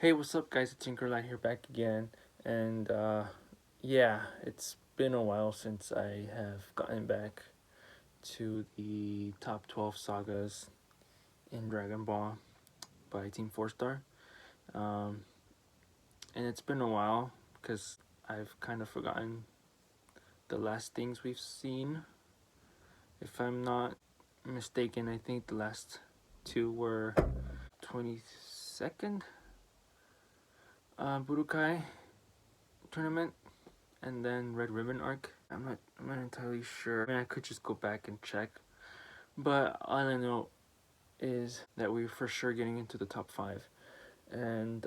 Hey, what's up, guys? It's Tinkerlight here back again. And yeah, it's been a while since I have gotten back to the top 12 sagas in Dragon Ball by Team 4 Star. Um, and it's been a while because I've kind of forgotten the last things we've seen. If I'm not mistaken, I think the last two were 22nd Budokai tournament and then Red Ribbon arc. I'm not entirely sure. I mean, I could just go back and check, but all I know is that we're for sure getting into the top 5. And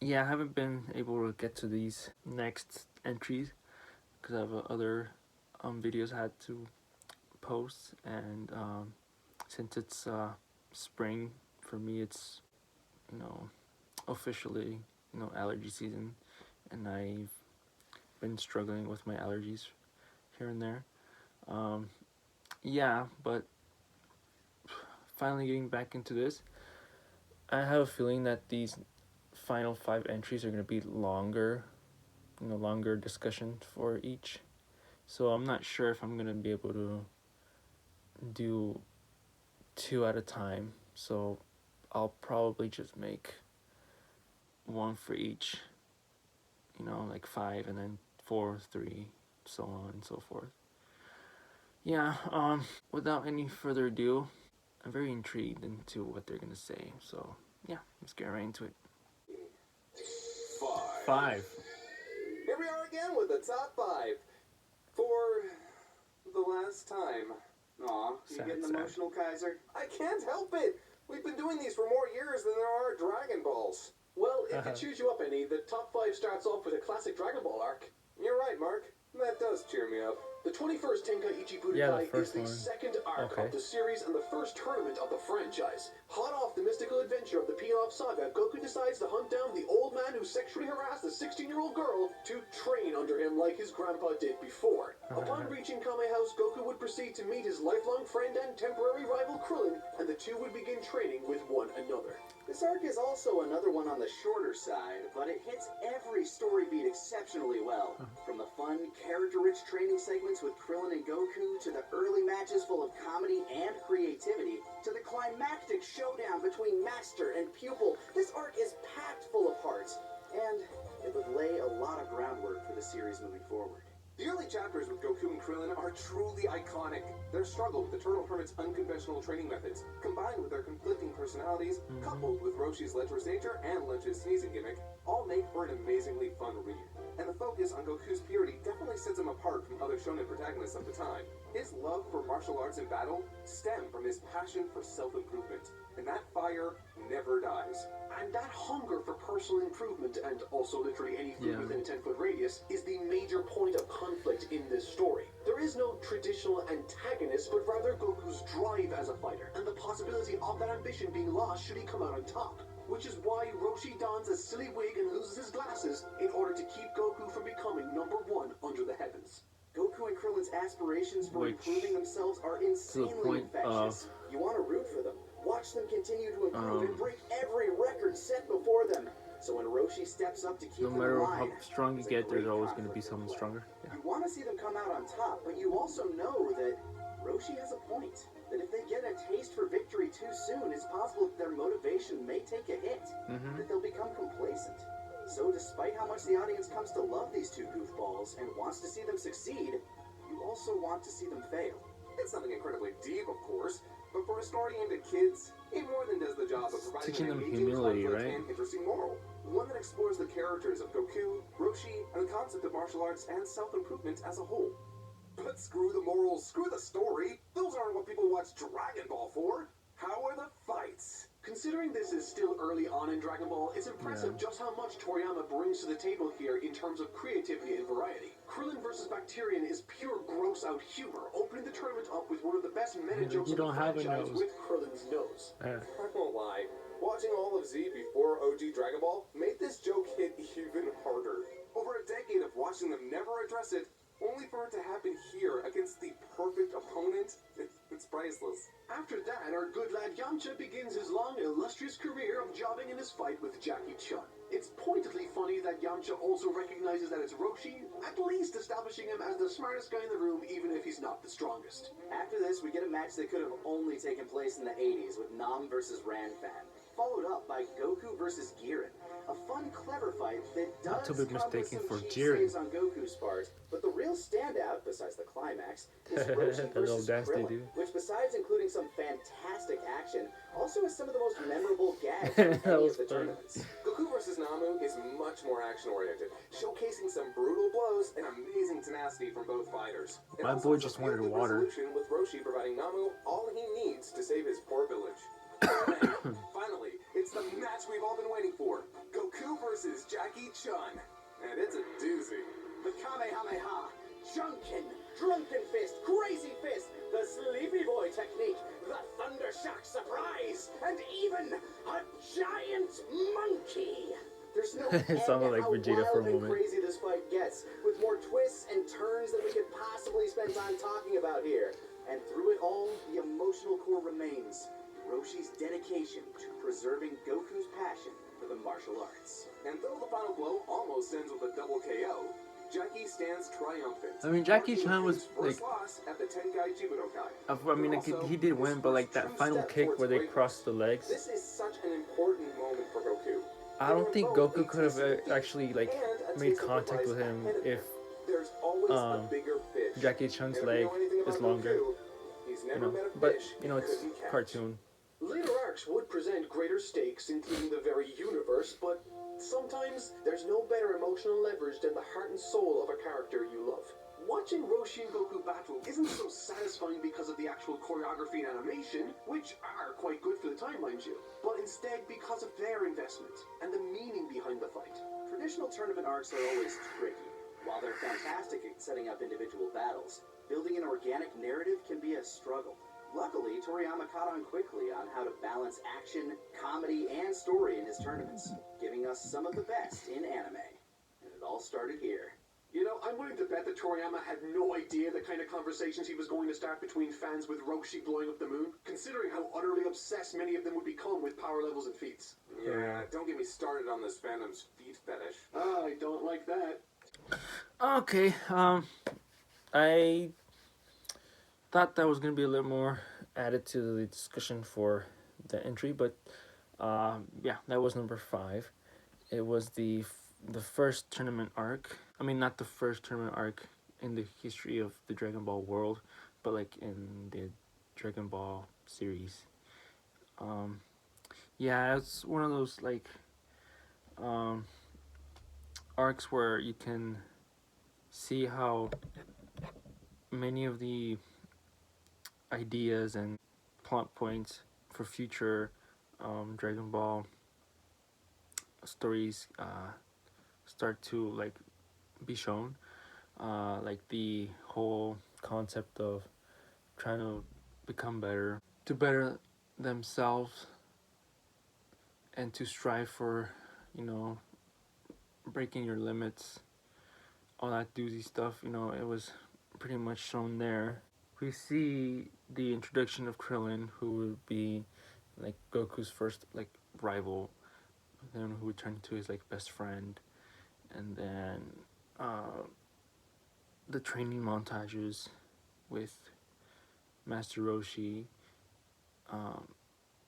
yeah, I haven't been able to get to these next entries because I have other videos I had to post. And since it's spring for me, it's officially allergy season, and I've been struggling with my allergies here and there. Yeah, but finally getting back into this, I have a feeling that these final 5 entries are going to be longer, longer discussion for each. So I'm not sure if I'm going to be able to do 2 at a time. So I'll probably just make one for each, like 5 and then 4, 3, so on and so forth. Yeah, without any further ado, I'm very intrigued into what they're gonna say. So yeah, let's get right into it. 5. Here we are again with the top 5 for the last time. Aw, you Sad, getting sad. emotional, Kaiser? I can't help it. We've been doing these for more years than there are Dragon Balls. Well, if it cheers you up any, the top 5 starts off with a classic Dragon Ball arc. You're right, Mark. That does cheer me up. The 21st Tenkaichi Budokai is the second arc of the series and the first tournament of the franchise. Hot off the mystical adventure of the Pilaf saga, Goku decides to hunt down the old man who sexually harassed a 16-year-old girl to train under him like his grandpa did before. Upon reaching Kame House, Goku would proceed to meet his lifelong friend and temporary rival Krillin, and the two would begin training with one another. This arc is also another one on the shorter side, but it hits every story beat exceptionally well. From the fun, character-rich training segments with Krillin and Goku, to the early matches full of comedy and creativity, to the climactic showdown between master and pupil, this arc is packed full of heart, and it would lay a lot of groundwork for the series moving forward. The early chapters with Goku and Krillin are truly iconic. Their struggle with Eternal Hermit's unconventional training methods, combined with their conflicting personalities, coupled with Roshi's lecherous nature and Lynch's sneezing gimmick, all make for an amazingly fun read. And the focus on Goku's purity definitely sets him apart from other shonen protagonists of the time. His love for martial arts and battle stemmed from his passion for self-improvement, and that fire never dies. And that hunger for personal improvement, and also literally any food within a 10-foot radius, is the major point of conflict in this story. There is no traditional antagonist, but rather Goku's drive as a fighter, and the possibility of that ambition being lost should he come out on top. Which is why Roshi dons a silly wig and loses his glasses in order to keep Goku from becoming #1 under the heavens. Goku and Krillin's aspirations for improving themselves are insanely infectious. You want to root for them. Watch them continue to improve and break every record set before them. So when Roshi steps up to keep them alive, no matter how strong you get, there's always going to be someone stronger. Yeah. You want to see them come out on top, but you also know that Roshi has a point. That if they get a taste for victory too soon, it's possible that their motivation may take a hit. That they'll become complacent. So despite how much the audience comes to love these two goofballs and wants to see them succeed, you also want to see them fail. It's nothing incredibly deep, of course, but for a story aimed at kids, it more than does the job of providing teaching an them engaging humility, conflict right? and interesting moral. One that explores the characters of Goku, Roshi, and the concept of martial arts and self-improvement as a whole. But screw the morals, screw the story. Those aren't what people watch Dragon Ball for. How are the fights? Considering this is still early on in Dragon Ball, it's impressive just how much Toriyama brings to the table here in terms of creativity and variety. Krillin vs. Bacterian is pure gross-out humor, opening the tournament up with one of the best meta jokes of the franchise with Krillin's nose. I won't lie, watching all of Z before OG Dragon Ball made this joke hit even harder. Over a decade of watching them never address it, only for it to happen here against the perfect opponent. It's priceless. After that, our good lad Yamcha begins his long, illustrious career of jobbing in his fight with Jackie Chun. It's pointedly funny that Yamcha also recognizes that it's Roshi, at least establishing him as the smartest guy in the room, even if he's not the strongest. After this, we get a match that could have only taken place in the 80s with Nam versus Ranfan, followed up by Goku versus Giran. A fun, clever fight that Not does to be come with mistaken some for cheap Jiren. saves on Goku's part, but the real standout, besides the climax, is Roshi The little versus dance they Krillin, do. which besides including some fantastic action, also has some of the most memorable gags from That any was of the fun. tournaments. Goku vs. Namu is much more action-oriented, showcasing some brutal blows and amazing tenacity from both fighters. It My also boy has a just wanted feel-good water. resolution, with Roshi providing Namu all he needs to save his poor village. And finally, it's the match we've all been waiting for. Goku versus Jackie Chun. And it's a doozy. The Kamehameha, Junkin, Drunken Fist, Crazy Fist, the Sleepy Boy technique, the Thunder Shock Surprise, and even a giant monkey. There's no It end sounded to like how Vegeta for a wild and moment. crazy this fight gets, with more twists and turns than we could possibly spend time talking about here. And through it all, the emotional core remains. Roshi's dedication to preserving Goku's passion for the martial arts. And though the final blow almost ends with a double KO, Jackie stands triumphant. I mean, Jackie marking Chan was, Goku's first like, loss at the Tenkai Jibudokai. I mean, like, he did win, but like that final kick where they crossed the legs. This is such an important moment for Goku. I don't think Goku could have actually like And a made taste of contact the with him prize ahead of if him. There's always a bigger fish. Jackie Chan's And if you leg know anything is about longer. Goku, he's never met a But fish you know, he it's couldn't catch. cartoon. Later arcs would present greater stakes, including the very universe, but sometimes there's no better emotional leverage than the heart and soul of a character you love. Watching Roshi and Goku battle isn't so satisfying because of the actual choreography and animation, which are quite good for the time, mind you, but instead because of their investment and the meaning behind the fight. Traditional tournament arcs are always tricky. While they're fantastic at setting up individual battles, building an organic narrative can be a struggle. Luckily, Toriyama caught on quickly on how to balance action, comedy, and story in his tournaments, giving us some of the best in anime. And it all started here. You know, I'm willing to bet that Toriyama had no idea the kind of conversations he was going to start between fans with Roshi blowing up the moon, considering how utterly obsessed many of them would become with power levels and feats. Yeah, don't get me started on this fandom's feet fetish. I don't like that. Okay, I thought that was gonna be a little more added to the discussion for the entry, but yeah, that was number 5. It was the first tournament arc. I mean, not the first tournament arc in the history of the Dragon Ball world, but like in the Dragon Ball series. Yeah, it's one of those like arcs where you can see how many of the ideas and plot points for future Dragon Ball stories start to like be shown, like the whole concept of trying to become better, to better themselves, and to strive for, you know, breaking your limits, all that doozy stuff. You know, it was pretty much shown there. We see the introduction of Krillin, who would be like Goku's first like rival, then who would turn into his like best friend, and then the training montages with Master Roshi.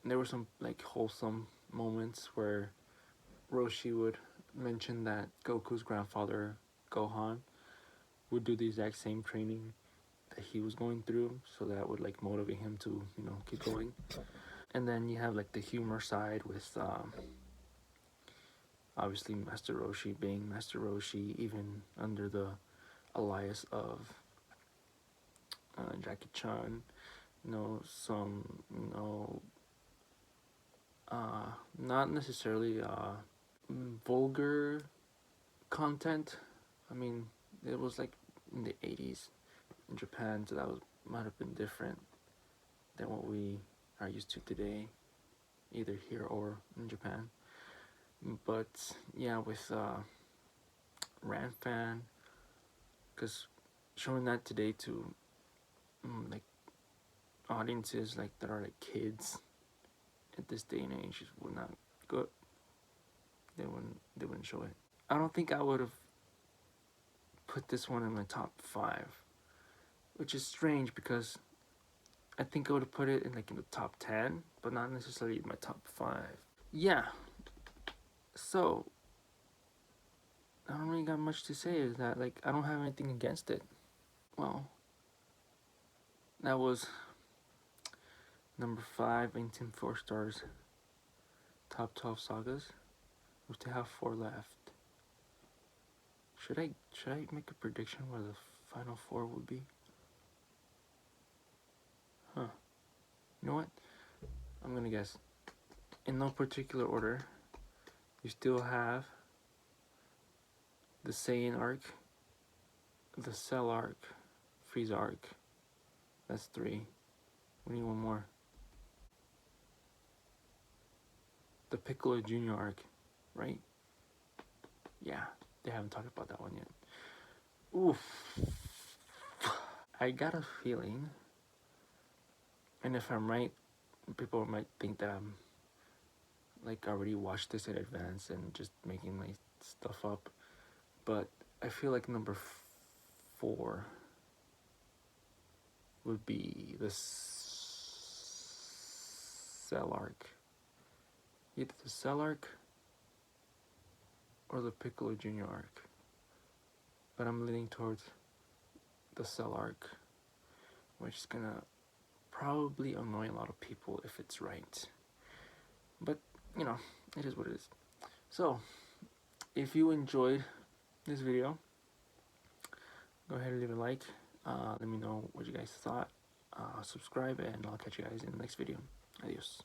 There were some like wholesome moments where Roshi would mention that Goku's grandfather Gohan would do the exact same training that he was going through, so that would like motivate him to, you know, keep going. And then you have like the humor side with obviously Master Roshi being Master Roshi, even under the alias of Jackie Chan. You know, some, you know, not necessarily vulgar content. I mean, it was like in the 80s in Japan, so that was, might have been different than what we are used to today, either here or in Japan. But yeah, with Ranfan, because showing that today to like audiences like that are like kids at this day and age would not go. They wouldn't show it. I don't think I would have put this one in my top 5, which is strange because I think I would have put it in like in the top 10, but not necessarily in my top 5. Yeah. So I don't really got much to say. Is that like I don't have anything against it. Well, that was number 5 in 4 stars. Top 12 sagas. We still have 4 left. Should I make a prediction where the final 4 would be? Huh. You know what? I'm gonna guess. In no particular order, you still have the Saiyan arc, the Cell arc, Frieza arc. That's 3. We need one more. The Piccolo Jr. arc, right? Yeah, they haven't talked about that one yet. Oof. I got a feeling, and if I'm right, people might think that I'm like already watched this in advance and just making my stuff up. But I feel like number 4 would be the Cell arc. Either the Cell arc or the Piccolo Jr. arc. But I'm leaning towards the Cell arc, which is gonna probably annoy a lot of people if it's right. But, you know, it is what it is. So, if you enjoyed this video, go ahead and leave a like. Let me know what you guys thought. Subscribe, and I'll catch you guys in the next video. Adios.